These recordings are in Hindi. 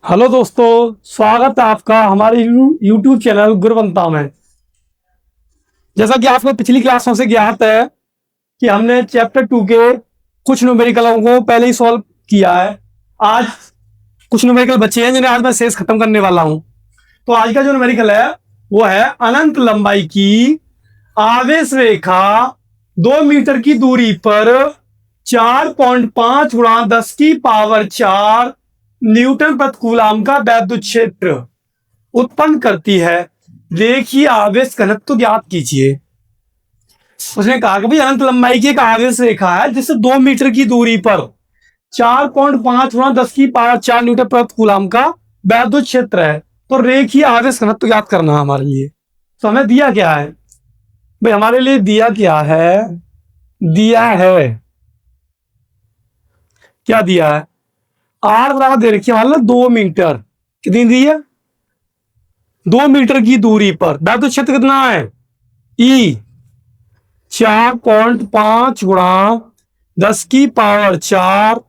हेलो दोस्तों, स्वागत है आपका हमारे YouTube चैनल गुरवंता में। जैसा कि आपको पिछली क्लासों से ज्ञात है कि हमने चैप्टर 2 के कुछ न्यूमेरिकलों को पहले ही सॉल्व किया है। आज कुछ न्यूमेरिकल बचे हैं जिन्हें आज मैं शेष खत्म करने वाला हूं। तो आज का जो न्यूमेरिकल है वो है अनंत लंबाई की आवेश रेखा 2 मीटर की दूरी पर 4.5 गुणा 10 की पावर 4 न्यूटन प्रति कूलाम का वैद्युत क्षेत्र उत्पन्न करती है। रेखीय आवेश घनत्व ज्ञात कीजिए। उसने कहा कि भाई अनंत लंबाई की एक आवेश रेखा है जिससे 2 मीटर की दूरी पर 4.5 गुणा 10 की पावर 4 न्यूटन प्रति कूलाम का वैद्युत क्षेत्र है। तो रेखीय आवेश घनत्व ज्ञात करना है हमारे लिए। तो हमें दिया क्या है भाई? हमारे लिए दिया क्या है? दिया है क्या दिया है? आर बराबर दे रखी है 2 मीटर। कितनी दी है? 2 मीटर की दूरी पर वैद्युत क्षेत्र कितना है? ई 4.5 गुणा 10 की पावर 4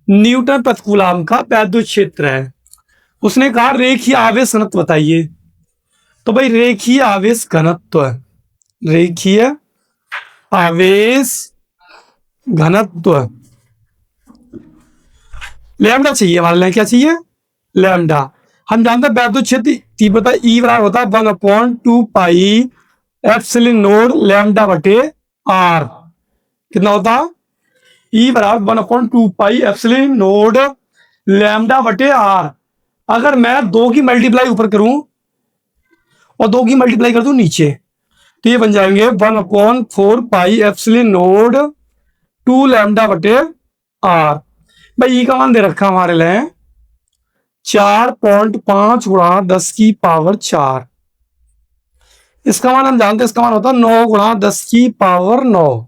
न्यूटन प्रति कूलाम का वैद्युत क्षेत्र है। उसने कहा रेखीय आवेश घनत्व बताइए। तो भाई रेखीय आवेश घनत्व, रेखीय आवेश घनत्व लैम्डा चाहिए हमारे लिए। क्या चाहिए? लैम्डा। हम जानते हैं वैद्युत क्षेत्र तीव्रता ई बराबर होता है 1/2 पाई एप्सिलॉन नोड लैम्डा बटे आर। कितना होता? ई बराबर 1/2 पाई एप्सिलॉन नोड लैम्डा बटे आर। अगर मैं 2 की मल्टीप्लाई ऊपर करूं और 2 की मल्टीप्लाई कर दूं नीचे, तो ये बन जाएंगे 1/4 पाई एप्सिलॉन नोड 2 लैम्डा बटे आर। भाई ई का मान दे रखा हमारे लिए 4.5 गुणा 10 की पावर 4। इसका मान हम जानते हैं, इसका मान होता है 9 गुणा 10 की पावर 9।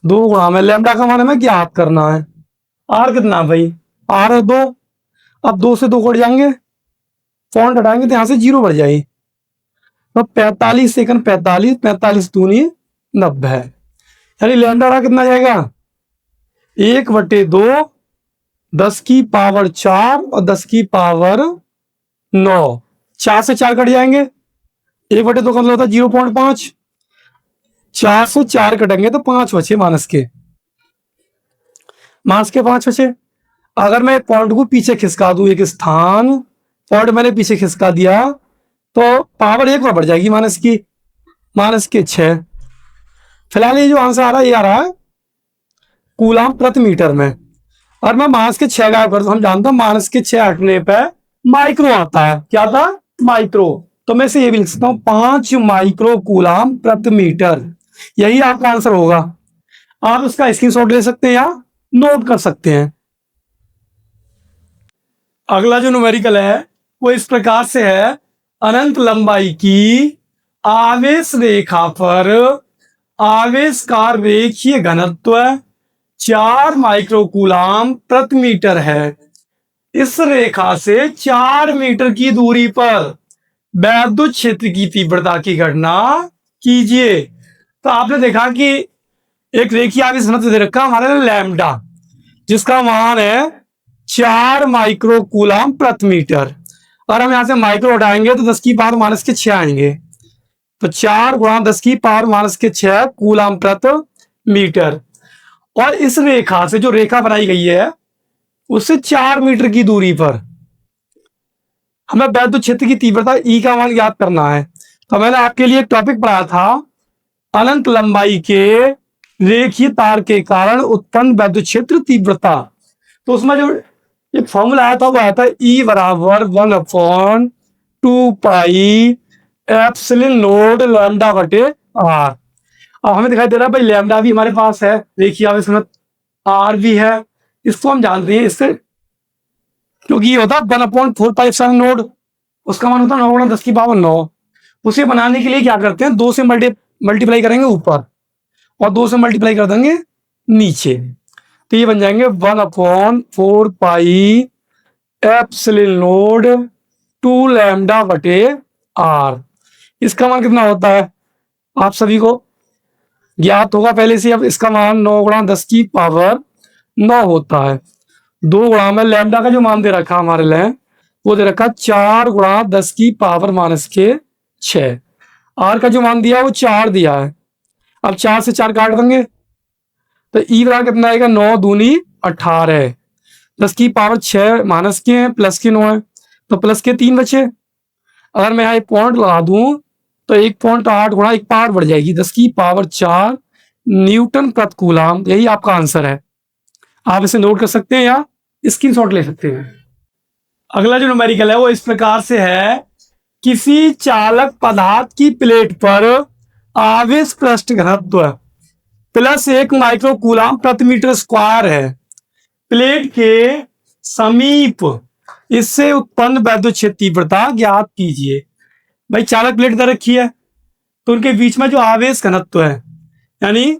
2 गुणा में लैम्डा का मान हमें ज्ञात करना है। आर कितना भाई? आर है 2। अब 2 से 2 कट जाएंगे, पॉइंट हटाएंगे तो यहां से 0 बढ़ जाएगी। तो 45 सेकंड 45 45 दूनी 90। यानी लैम्डा कितना जाएगा? 1/2 10 की पावर 4 और 10 की पावर 9। 4 से 4 कट जाएंगे, 1/2 का मतलब होता है 0.5। 4 से 4 कटेंगे तो 5 बचे माइनस के 5 बचे। अगर मैं पॉइंट को पीछे खिसका दूं एक स्थान, पॉइंट मैंने पीछे खिसका दिया तो पावर 1 बढ़ जाएगी माइनस के 6। फिलहाल ये जो आंसर आ रहा है ये आ रहा है कूलाम प्रति मीटर में। और मैं माइनस के 6 गायब कर, हम जानते हैं माइनस के 6 हटने पर माइक्रो आता है। क्या था? माइक्रो। तो मैं से ये भी लिख सकता हूं 5 माइक्रो कूलाम प्रति मीटर। यही आपका आंसर होगा। आप उसका स्क्रीनशॉट ले सकते हैं या नोट कर सकते हैं। अगला जो न्यूमेरिकल है वो इस प्रकार से है। अनंत लंबाई की आवेश रेखा पर आवेश का रेखीय घनत्व 4 माइक्रो कूलाम प्रति मीटर है। इस रेखा से 4 मीटर की दूरी पर वैद्युत क्षेत्र की तीव्रता की गणना कीजिए। तो आपने देखा कि एक रेखीय आवेश घनत्व दे रखा हमारे लैम्डा, जिसका मान है 4 माइक्रो कूलाम प्रति मीटर। और हम यहां से माइक्रो हटाएंगे तो 10 की पावर माइनस के 6 आएंगे। तो 4 गुणा 10 की पावर माइनस के 6 कूलाम प्रति मीटर। और इस रेखा से जो रेखा बनाई गई है उससे 4 मीटर की दूरी पर हमें वैद्युत क्षेत्र की तीव्रता ई का मान याद करना है। तो मैंने आपके लिए एक टॉपिक पढ़ाया था अनंत लंबाई के रेखीय तार के कारण उत्पन्न वैद्युत क्षेत्र तीव्रता। तो उसमें जो एक फॉर्मूला आया था वो आया था ई बराबर 1/2 पाई एप्सिलॉन नोड लैम्डा बटे आर। अब हमें दिखाई दे रहा है भाई लैम्डा भी हमारे पास है, रेखीय आवेश घनत्व आर भी है। इसको हम जानते हैं इससे, क्योंकि ये होता है 1/4 पाई एप्सिलॉन नोड, उसका मान होता है 9 गुणा 10 की पावर 9। उसे बनाने के लिए क्या करते हैं? 2 से मल्टीप्लाई करेंगे ऊपर और 2 से मल्टीप्लाई कर देंगे नीचे। तो ये बन जाएंगे 1/4 पाई एप्सिलॉन नोड 2 लैम्डा बटे आर। इसका मान कितना होता है आप सभी को ज्ञात होगा पहले से। अब इसका मान 9 गुणा 10 की पावर 9 होता है। 2 गुणा में लैम्डा का जो मान दे रखा हमारे लिए वो दे रखा 4 गुणा 10 की पावर माइनस के 6। आर का जो मान दिया वो 4 दिया है। अब 4 से 4 काट देंगे तो ई बराबर कितना आएगा, 9 दूनी 18। 10 की पावर 6 माइनस के हैं, प्लस के 9 है, तो प्लस के 3 बचे। अगर मैं यहाँ एक पॉइंट लगा दूं तो 1.8 गुणा एक पावर बढ़ जाएगी, 10 की पावर 4 न्यूटन प्रति कूलम। यही आपका आंसर है। आप इसे नोट कर सकते हैं या स्क्रीनशॉट ले सकते हैं। अगला जो न्यूमेरिकल है वो इस प्रकार से है, किसी चालक पदार्थ की प्लेट पर आवेश पृष्ठ घनत्व +1 माइक्रो कूलम प्रति मीटर स्क्वायर है। प्लेट के समीप इससे उत्पन्न वैद्युत क्षेत्र तीव्रता ज्ञात कीजिए। भाई चालक प्लेट दे रखी है तो उनके बीच में जो आवेश घनत्व है, यानी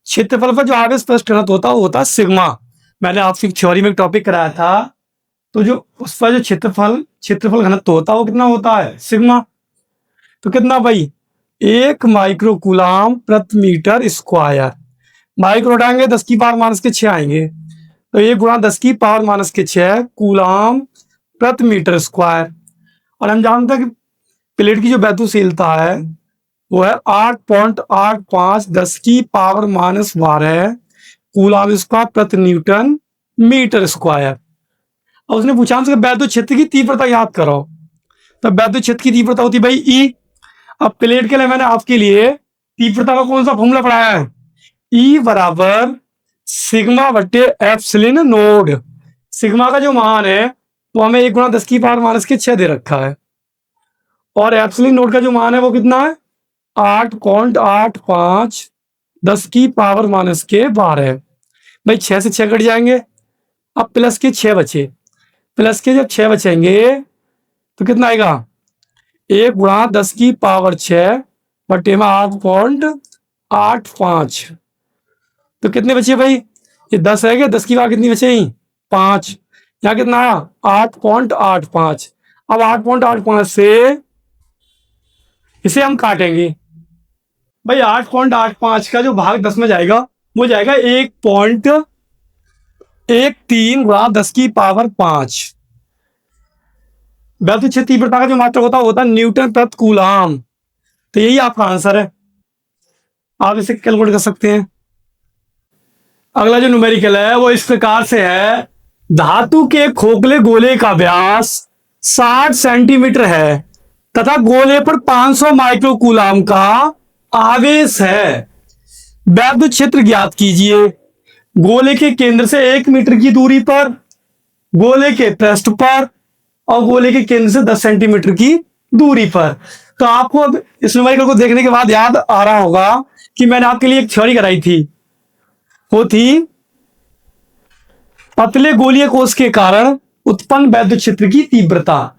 क्षेत्रफल पर जो आवेश पृष्ठ घनत्व होता है वो होता है सिग्मा। मैंने आपसे थ्योरी में एक टॉपिक कराया था, तो जो उस पर जो क्षेत्रफल घनत्व होता है वो कितना होता है, सिग्मा। तो कितना भाई, 1 माइक्रो कूलम प्रति मीटर स्क्वायर। माइक्रो उठाएंगे 10 की पावर माइनस के 6 आएंगे, तो 1 गुणा 10 की पावर माइनस के 6 कूलम प्रति मीटर स्क्वायर। और हम जानते हैं कि प्लेट की जो वैद्युशीलता है वो है 8.85 10 की पावर माइनस 12 कूलम स्क्वायर प्रति न्यूटन मीटर स्क्वायर। और उसने पूछा हमसे वैद्युत क्षेत्र की तीव्रता याद करो, तो वैद्युत क्षेत्र की तीव्रता होती है भाई ई। अब प्लेट के लिए मैंने आपके लिए तीव्रता का कौन सा फॉर्मूला पढ़ाया है, ई बराबर सिग्मा बट्टे एप्सिलॉन नोड। सिग्मा का जो मान है वो हमें 1 गुणा 10 की पावर माइनस के 6 दे रखा है, और एप्सिलॉन नोड का जो मान है वो कितना है, 8.85 10 की पावर माइनस के 12। भाई 6 से 6 कट जाएंगे, अब प्लस के 6 बचे। प्लस के जब 6 बचेंगे तो कितना आएगा, 1 गुणा 10 की पावर 6 बटे में 8.85। तो कितने बचे भाई, ये 10 है क्या, 10 की पावर कितनी बचे, 5। यहाँ कितना आया 8.85। अब 8.85 से इसे हम काटेंगे। भाई 8.85 का जो भाग 10 में जाएगा वो जाएगा 1.13 गुणा 10 की पावर 5। वैद्युत क्षेत्र तीव्रता का जो मात्रक होता है न्यूटन प्रति कूलम। तो यही आपका आंसर है, आप इसे कैलकुलेट कर सकते हैं। अगला जो न्यूमेरिकल है वो इस प्रकार से है, धातु के खोखले गोले का व्यास 60 सेंटीमीटर है तथा गोले पर 500 माइक्रो कूलम का आवेश है। वैद्युत क्षेत्र ज्ञात कीजिए। गोले के केंद्र से 1 मीटर की दूरी पर, गोले के पृष्ठ पर, और गोले के केंद्र से 10 सेंटीमीटर की दूरी पर। तो आपको अब इस न्यूमेरिकल को देखने के बाद याद आ रहा होगा कि मैंने आपके लिए एक थ्योरी कराई थी, वो थी पतले गोलीय कोश के कारण उत्पन्न वैद्युत क्षेत्र की तीव्रता।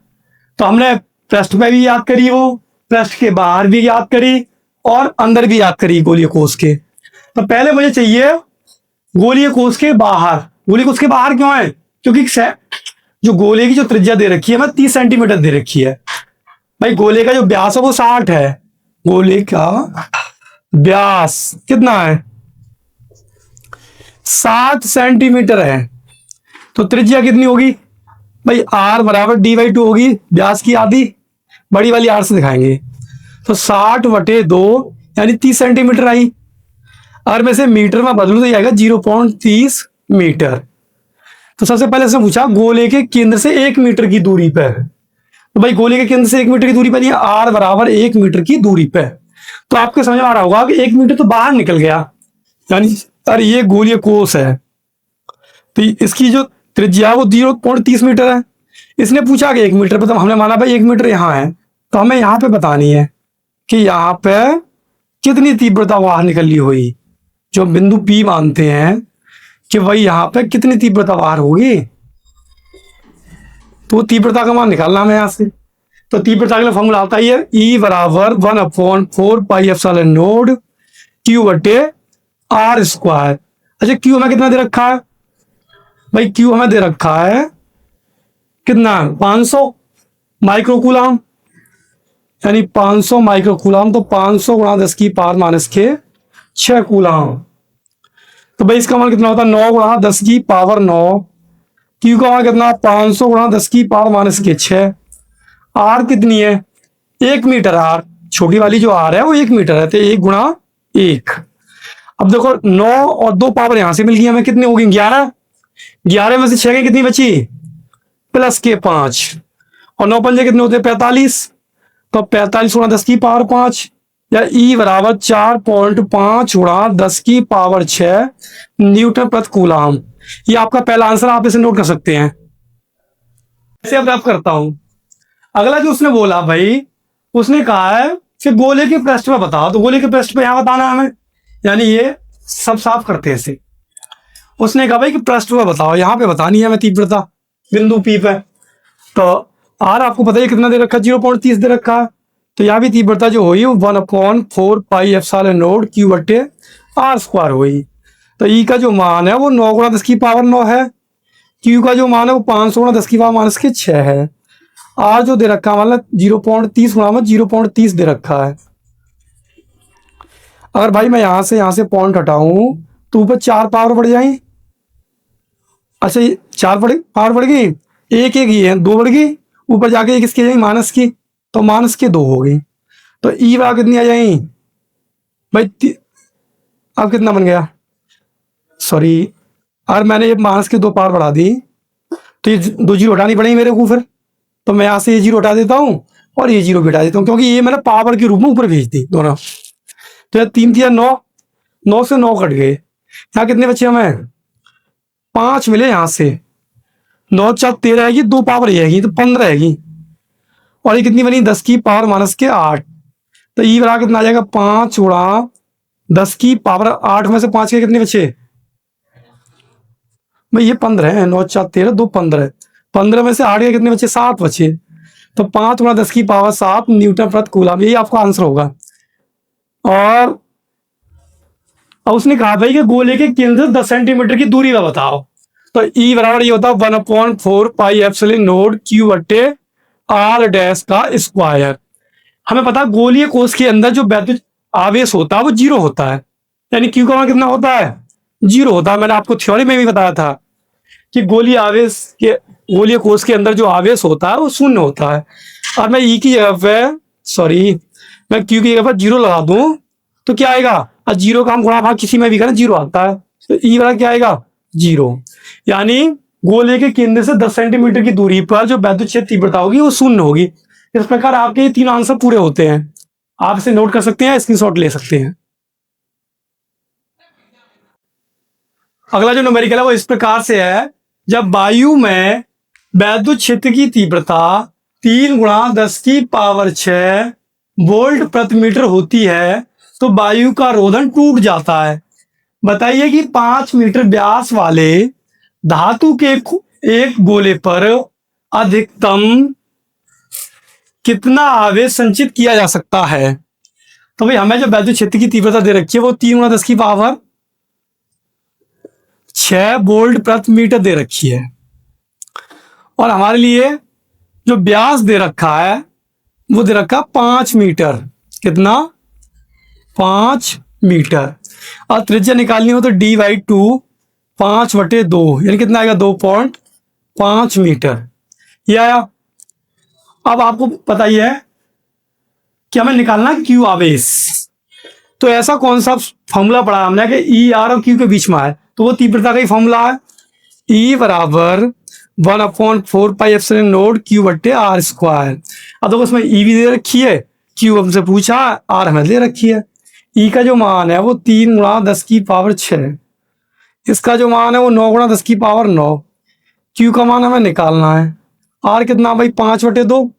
तो हमने पृष्ठ में भी याद करी, वो पृष्ठ के बाहर भी याद करी और अंदर भी याद करी गोलीय कोश के। तो पहले मुझे चाहिए गोलीय कोश के बाहर। गोलीय कोश के बाहर क्यों है, क्योंकि जो गोले की जो त्रिज्या दे रखी है, 30 सेंटीमीटर दे रखी है। भाई गोले का जो व्यास है वो 60 है, गोले का व्यास कितना है, 60 सेंटीमीटर है। तो त्रिज्या कितनी होगी भाई, r बराबर d/2 होगी, व्यास की आधी, बड़ी वाली r से दिखाएंगे। तो 60/2 यानी 30 सेंटीमीटर आई। अगर मैं इसे मीटर में बदलूं तो आएगा 0.30 मीटर। तो सबसे पहले इसने पूछा गोले के केंद्र से 1 मीटर की दूरी पर। तो भाई गोले के केंद्र से 1 मीटर की दूरी पर, r बराबर 1 मीटर की दूरी पर। तो आपके समझ में आ रहा होगा कि 1 मीटर तो बाहर निकल गया, यानी अरे ये गोलीय कोश है तो इसकी जो त्रिज्या वो 0.30 मीटर है। इसने पूछा कि 1 मीटर पर, तो हमने माना भाई 1 मीटर यहाँ है, तो हमें यहाँ पे बतानी है कि यहाँ पे कितनी तीव्रता बाहर निकली हुई। जो बिंदु P मानते हैं कि भाई यहाँ पे कितनी तीव्रता बाहर होगी, तो तीव्रता का मान निकालना हमें यहाँ से। तो तीव्रता के लिए फॉर्मूला आता है E बराबर 1/4 पाई एप्सिलॉन नोड Q बटे R स्क्वायर। अच्छा Q हमें कितना दे रखा है भाई, Q हमें दे रखा है कितना, 500 माइक्रो कूलम, यानी 500 माइक्रो कूलम। तो 500 गुणा 10 की पावर माइनस के 6 कूलम। तो भाई इसका मान कितना होता है, 9 गुणा 10 की पावर 9 क्यू का मान कितना, 500 गुणा 10 की पावर माइनस के 6। आर कितनी है, 1 मीटर। आर छोटी वाली जो आर है वो 1 मीटर है, तो 1 गुणा 1। अब देखो 9 और 2 पावर यहां से मिल गई हमें, कितनी होगी, 11। 11 में से 6 की कितनी बची, प्लस के 5। और 9 पंजे कितने होते हैं, 45। तो 45 गुणा 10 की पावर 5, या ई बराबर 4.5 गुणा 10 की पावर 6 न्यूटन प्रति कूलम। ये आपका पहला आंसर, आप इसे नोट कर सकते हैं। ऐसे अब मैं करता हूं। अगला जो उसने बोला भाई, उसने कहा है कि गोले के पृष्ठ पे बताओ, तो गोले के पृष्ठ पे यहां बताना हमें, यानी ये सब साफ करते हैं इसे। उसने कहा भाई कि पृष्ठ पे बताओ, यहां पे बतानी है हमें तीव्रता बिंदु पी पे। तो आर आपको पता है कितना दे रखा है, 0.30 दे रखा है। तो यहाँ भी तीव्रता जो हुई 1/4 पाई एप्सिलॉन नॉट क्यू बटे आर स्क्वायर हुई। तो ई का जो मान है वो 9 गुणा 10 की पावर 9 है। क्यू का जो मान है वो 500 गुणा 10 की पावर माइनस के 6 है। आर जो दे रखा है मतलब 0.30 गुणा में 0.30 दे रखा है। अगर भाई मैं यहां से पॉइंट हटाऊं तो ऊपर 4 पावर बढ़ जाए। अच्छा ये 4 पावर बढ़ गई, एक एक ही है, 2 बढ़ गई, ऊपर जाके एक इसकी जाएगी माइनस की, तो माइनस के 2 हो गई। तो ई वाला कितनी आ जाएगी भाई, अब कितना बन गया, सॉरी, और मैंने ये माइनस के 2 पावर बढ़ा दी, तो ये 2 जीरो हटानी पड़ेगी मेरे को फिर। तो मैं यहाँ से ये जीरो हटा देता हूँ और ये जीरो भी हटा देता हूँ, क्योंकि ये मैंने पावर के रूप में ऊपर भेज दी दोनों। तो 3 3 9, 9 से 9 कट गए। यहाँ कितने बचे हमें, 5 मिले यहाँ से। 9 4 13 आएगी, 2 पावर ये आएगी तो 15 आएगी। और ये कितनी बनी, 10 की पावर माइनस के 8। तो ई बराबर कितना आ जाएगा, 5 गुणा 10 की पावर 8 में से 5 के कितने बचे भाई, ये 15 है। 9 4 13 2 15, 15 में से 8 के कितने बचे, 7 बचे। तो 5 गुणा 10 की पावर 7 न्यूटन प्रति कूलम, यही आपका आंसर होगा। और अब उसने कहा भाई कि गोले के केंद्र से 10 सेंटीमीटर की दूरी का बताओ। तो ई बराबर ये होता है 1/4 पाई एप्सिलॉन नॉट क्यू बटे आर डैश का स्क्वायर। हमें पता है गोलीय कोश के अंदर जो वैद्युत आवेश होता है वो 0 होता है, यानी क्यू का मान कितना होता है, 0 होता है। मैंने आपको थ्योरी में भी बताया था कि गोलीय कोश के अंदर जो आवेश होता है वो 0 होता है। और मैं ई की जगह पे, सॉरी, मैं क्यू की जगह पर 0 लगा दूं तो क्या आएगा, और 0 का हम गुणा भाग किसी में भी करें 0 आता है। तो ई वाला क्या आएगा, 0। यानी गोले के केंद्र से 10 सेंटीमीटर की दूरी पर जो वैद्युत क्षेत्र तीव्रता होगी वो 0 होगी। इस प्रकार आपके ये 3 आंसर पूरे होते हैं। आप इसे नोट कर सकते हैं, स्क्रीनशॉट ले सकते हैं। अगला जो न्यूमेरिकल है वो इस प्रकार से है, जब वायु में वैद्युत क्षेत्र की तीव्रता 3 गुणा 10 की पावर 6 वोल्ट प्रति मीटर होती है तो वायु का रोधन टूट जाता है। बताइए कि 5 मीटर व्यास वाले धातु के एक गोले पर अधिकतम कितना आवेश संचित किया जा सकता है। तो भाई हमें जो वैद्युत क्षेत्र की तीव्रता दे रखी है वो 3 गुणा 10 की पावर 6 वोल्ट प्रति मीटर दे रखी है, और हमारे लिए जो व्यास दे रखा है वो दे रखा 5 मीटर। कितना, 5 मीटर। और त्रिज्या निकालनी हो तो d/2 5/2, यानी कितना आएगा, 2.5 मीटर। ये आया। अब आपको पता ही है कि हमें निकालना क्यू आवेश। तो ऐसा कौन सा फॉर्मूला पढ़ा हमने कि ई आर और क्यू के बीच में है, तो वो तीव्रता का ही फॉर्मूला है। ई बराबर 1/4 पाई एप्सिलॉन नॉट क्यू बटे आर स्क्वायर। अब देखो उसमें ई भी दे रखी है, क्यू हमसे पूछा, आर हमें दे रखी है। ई का जो मान है वो 3 गुणा 10 की पावर 6, इसका जो मान है वो 9 गुणा 10 की पावर 9। क्यू का मान हमें निकालना है। आर कितना भाई, 5/2,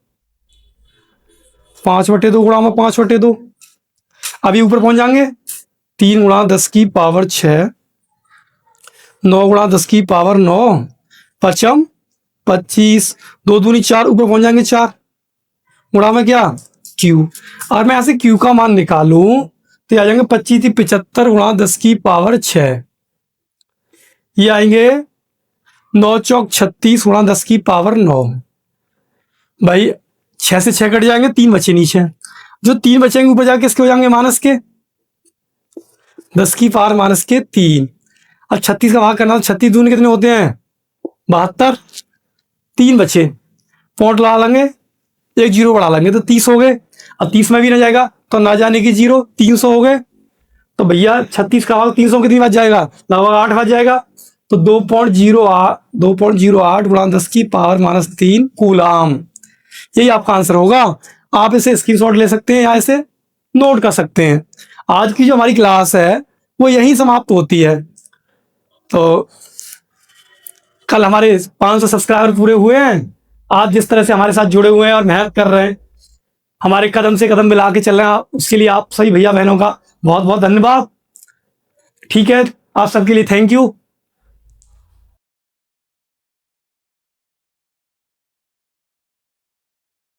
5/2 गुणा में 5/2। अभी ऊपर पहुंच जाएंगे, 3 गुणा 10 की पावर 6, 9 गुणा 10 की पावर 9, 5 25, 2 दूनी 4, ऊपर पहुंच जाएंगे 4 गुणा में क्या, क्यू। और मैं ऐसे क्यू का मान निकालूं तो आ जाएंगे 25 75 गुणा 10 की पावर 6। ये आएंगे 9 चौक 36 गुणा 10 की पावर 9। भाई 6 से 6 कट जाएंगे, 3 बचे नीचे, जो 3 बचेंगे ऊपर जाके किसके हो जाएंगे, माइनस के, 10 की पावर माइनस के 3। और 36 का भाग करना तो 36 दूनी कितने होते हैं, 72, 3 बचे, पॉइंट लगा लेंगे, एक जीरो बढ़ा लेंगे तो 30 हो गए। अब 30 में भी ना जाएगा तो ना जाने की जीरो, 300 हो गए। तो भैया 36 का भाग 300 कितनी बच जाएगा, लगभग 8 बच जाएगा। तो 2.08 गुणा 10 की पावर -3 कूलाम, यही आपका आंसर होगा। आप इसे स्क्रीनशॉट ले सकते हैं या इसे नोट कर सकते हैं। आज की जो हमारी क्लास है वो यहीं समाप्त होती है। तो कल हमारे 500 सब्सक्राइबर पूरे हुए हैं। आप जिस तरह से हमारे साथ जुड़े हुए हैं और मेहनत कर रहे हैं, हमारे कदम से कदम मिला के चल रहे हैं, उसके लिए आप सभी भैया बहनों का बहुत बहुत धन्यवाद। ठीक है, आप सबके लिए थैंक यू।